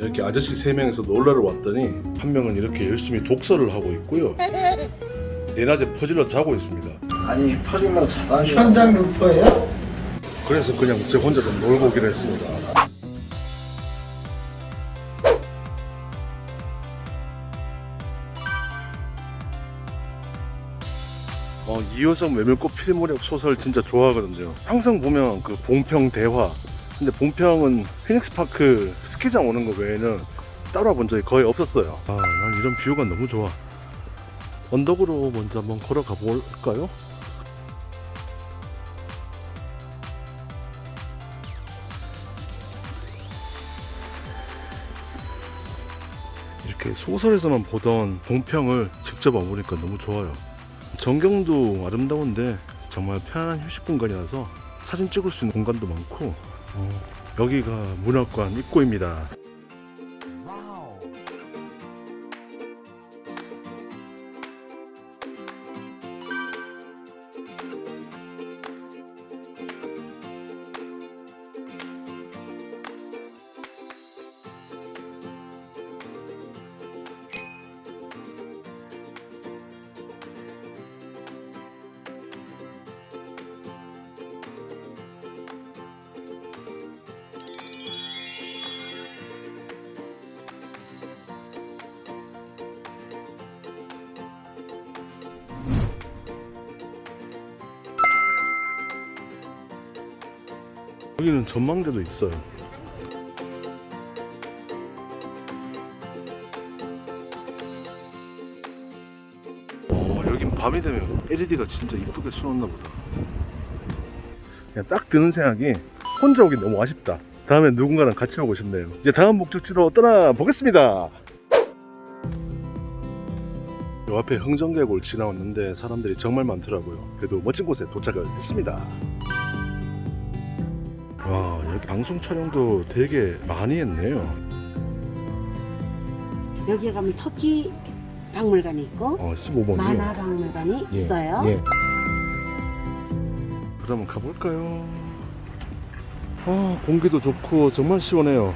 이렇게 아저씨 3명이서 놀러를 왔더니 한 명은 이렇게 열심히 독서를 하고 있고요. 대낮에 퍼질러 자고 있습니다. 아니 퍼질러 자다니 현장 루퍼예요? 그래서 그냥 제 혼자 좀 놀고 오기로 했습니다. 이효성 메밀꽃 필무렵 소설 진짜 좋아하거든요. 항상 보면 그 봉평 대화, 근데 봉평은 피닉스파크 스키장 오는 거 외에는 따로 와본 적이 거의 없었어요. 난 이런 뷰가 너무 좋아. 언덕으로 먼저 한번 걸어가 볼까요? 이렇게 소설에서만 보던 봉평을 직접 와보니까 너무 좋아요. 전경도 아름다운데 정말 편안한 휴식 공간이라서 사진 찍을 수 있는 공간도 많고, 여기가 문학관 입구입니다. 여기는 전망대도 있어요. 여긴 밤이 되면 LED가 진짜 이쁘게 쏘았나 보다. 그냥 딱 드는 생각이 혼자 오긴 너무 아쉽다. 다음에 누군가랑 같이 오고 싶네요. 이제 다음 목적지로 떠나보겠습니다. 요 앞에 흥정계곡을 지나왔는데 사람들이 정말 많더라고요. 그래도 멋진 곳에 도착을 했습니다. 와, 여기 방송 촬영도 되게 많이 했네요. 여기에 가면 터키 박물관이 있고 15번이요. 만화 박물관이 있어요. 예. 그러면 가볼까요? 공기도 좋고 정말 시원해요.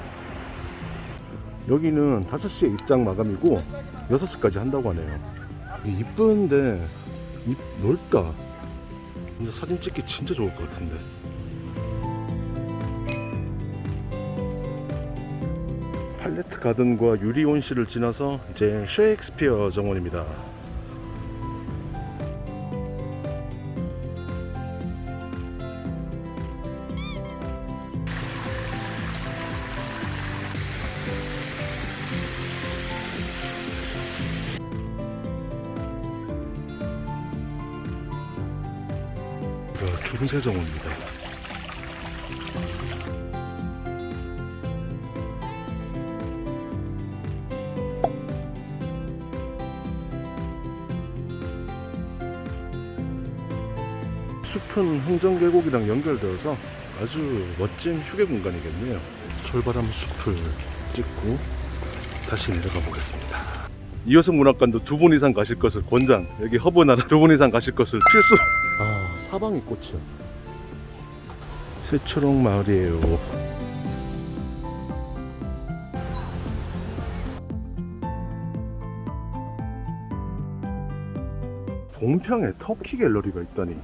여기는 5시에 입장 마감이고 6시까지 한다고 하네요. 이쁜데 넓다. 진짜 사진 찍기 진짜 좋을 것 같은데. 팔레트 가든과 유리 온실을 지나서 이제 셰익스피어 정원입니다. 주르세 정원입니다. 숲은 흥정계곡이랑 연결되어서 아주 멋진 휴게 공간이겠네요. 솔바람 숲을 찍고 다시 내려가 보겠습니다. 이효성 문학관도 2분 이상 가실 것을 권장. 여기 허브나라 2분 이상 가실 것을 필수. 사방이 꽃이요. 새초록 마을이에요. 봉평에 터키 갤러리가 있다니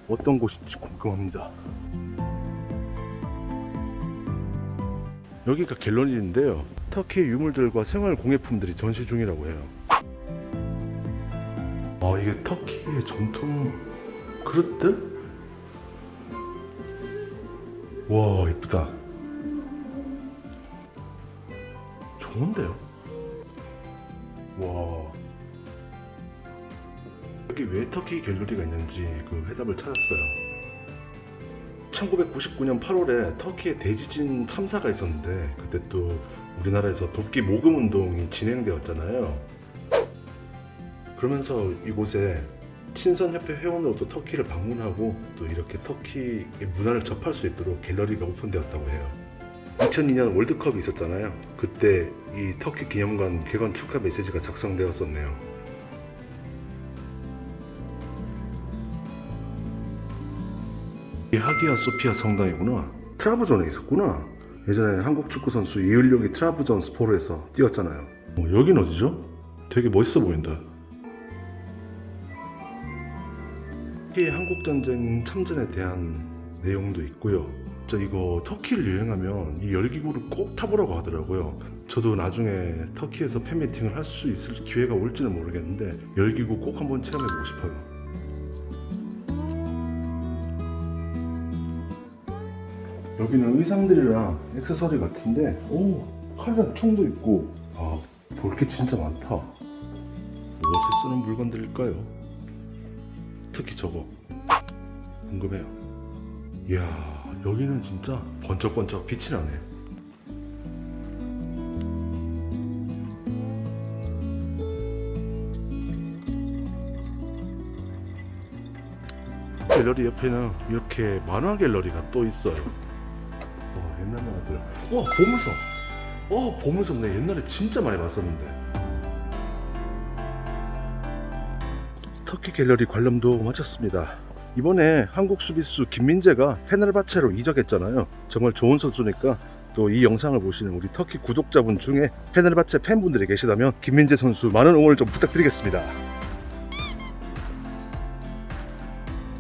어떤 곳인지 궁금합니다. 여기가 갤러리인데요, 터키의 유물들과 생활 공예품들이 전시 중이라고 해요. 이게 터키의 전통 그릇들? 와, 이쁘다. 좋은데요? 와, 여기 왜 터키 갤러리가 있는지 그 해답을 찾았어요. 1999년 8월에 터키에 대지진 참사가 있었는데 그때 또 우리나라에서 돕기 모금 운동이 진행되었잖아요. 그러면서 이곳에 친선협회 회원으로도 터키를 방문하고 또 이렇게 터키의 문화를 접할 수 있도록 갤러리가 오픈되었다고 해요. 2002년 월드컵이 있었잖아요. 그때 이 터키 기념관 개관 축하 메시지가 작성되었었네요. 이 하기야 소피아 성당이구나. 트라브존에 있었구나. 예전에 한국 축구 선수 이을용이 트라브존스포르에서 뛰었잖아요. 여긴 어디죠? 되게 멋있어 보인다. 터키 한국전쟁 참전에 대한 내용도 있고요. 이거 터키를 여행하면 이 열기구를 꼭 타보라고 하더라고요. 저도 나중에 터키에서 팬미팅을 할 수 있을 기회가 올지는 모르겠는데 열기구 꼭 한번 체험해보고 싶어요. 여기는 의상들이랑 액세서리 같은데 칼이랑 총도 있고 볼 게 진짜 많다. 무엇에 쓰는 물건들일까요? 특히 저거 궁금해요. 이야, 여기는 진짜 번쩍번쩍 빛이 나네. 갤러리 옆에는 이렇게 만화 갤러리가 또 있어요. 옛날 만화들. 보물섬. 보물섬 내 옛날에 진짜 많이 봤었는데. 터키 갤러리 관람도 마쳤습니다. 이번에 한국 수비수 김민재가 페네르바체로 이적했잖아요. 정말 좋은 선수니까 또 이 영상을 보시는 우리 터키 구독자분 중에 페네르바체 팬분들이 계시다면 김민재 선수 많은 응원을 좀 부탁드리겠습니다.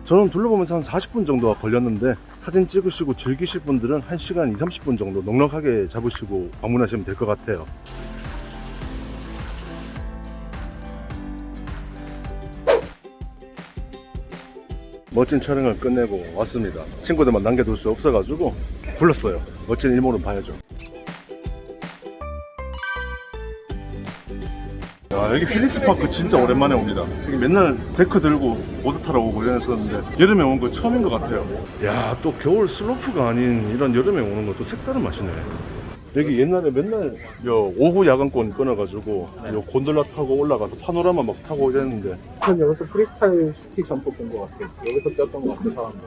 저는 둘러보면서 한 40분 정도가 걸렸는데 사진 찍으시고 즐기실 분들은 1시간 20-30분 정도 넉넉하게 잡으시고 방문하시면 될 것 같아요. 멋진 촬영을 끝내고 왔습니다. 친구들만 남겨둘 수 없어가지고 불렀어요. 멋진 일몰은 봐야죠. 야, 여기 필릭스 파크 진짜 오랜만에 옵니다. 여기 맨날 데크 들고 보드 타러 오고 이랬었는데 여름에 온 거 처음인 것 같아요. 야, 또 겨울 슬로프가 아닌 이런 여름에 오는 것도 색다른 맛이네. 여기 옛날에 맨날 오후 야간권 끊어가지고 곤돌라 타고 올라가서 파노라마 막 타고 이랬는데 전 여기서 프리스타일 스키 점프 본 것 같아요. 여기서 뛰었던 것 같아요, 사람들.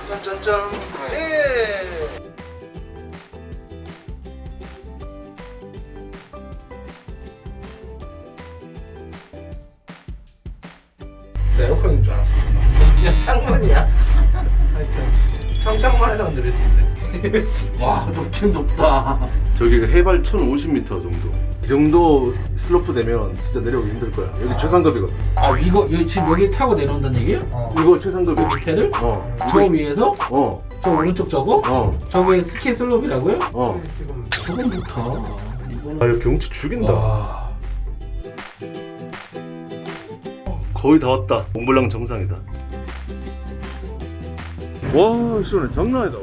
짠짠짠. 예. 에어컨인 줄 알았어. 그냥 창문이야. 하여튼 평창만 해도 들을 수 있네. 와, 높긴 높다. 저기가 해발 1050m 정도. 이 정도 슬로프 되면 진짜 내려오기 힘들 거야. 여기 최상급이거든. 아, 이거 지금 여기 타고 내려온다는 얘기예요? 이거 최상급이야. 밑에를? 저 위에서? 저 오른쪽 저거? 저게 스키 슬롭이라고요? 저건 좋다. 이거 경치 죽인다. 와. 거의 다 왔다. 몽블랑 정상이다. 와, 시원해. 장난 아니다.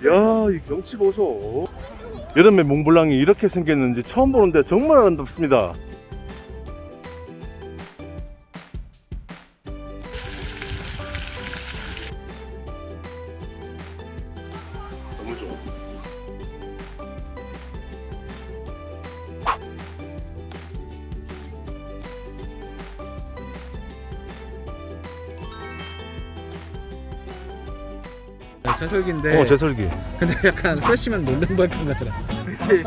야, 이 경치 보소. 여름에 몽블랑이 이렇게 생겼는지 처음 보는데 정말 아름답습니다. 너무 좋아. 제설기인데 제설기. 근데 약간 프레시맨 롤링바이크 같잖아. 이렇게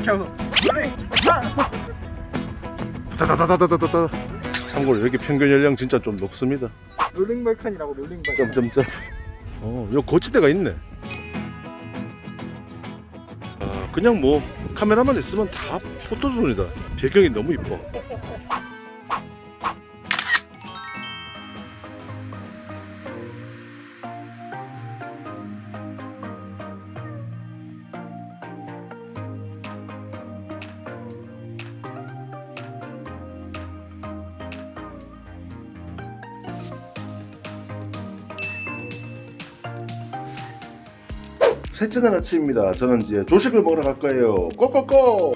하면서 다다다다다다다. 참고로 여기 평균 연령 진짜 좀 높습니다. 롤링바이크라고 롤링바이크. 점점점. 요 거치대가 있네. 그냥 뭐 카메라만 있으면 다 포토존이다. 배경이 너무 이뻐. 셋째 날 아침입니다. 저는 이제 조식을 먹으러 갈 거예요. 고고고!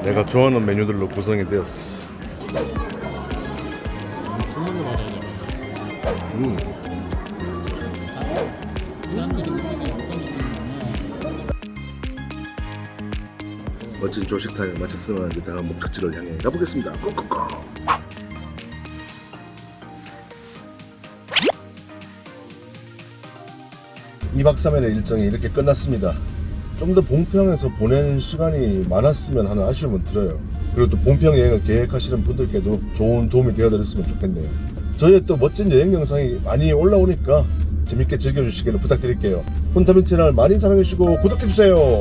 내가 좋아하는 메뉴들로 구성이 되었어. 멋진 조식 타임을 마쳤으면 이제 다음 목적지를 향해 가보겠습니다. 고고고! 2박 3일의 일정이 이렇게 끝났습니다. 좀 더 봉평에서 보내는 시간이 많았으면 하는 아쉬움은 들어요. 그리고 또 봉평 여행을 계획하시는 분들께도 좋은 도움이 되어드렸으면 좋겠네요. 저희의 또 멋진 여행 영상이 많이 올라오니까 재밌게 즐겨주시기를 부탁드릴게요. 혼타민 채널 많이 사랑해주시고 구독해주세요.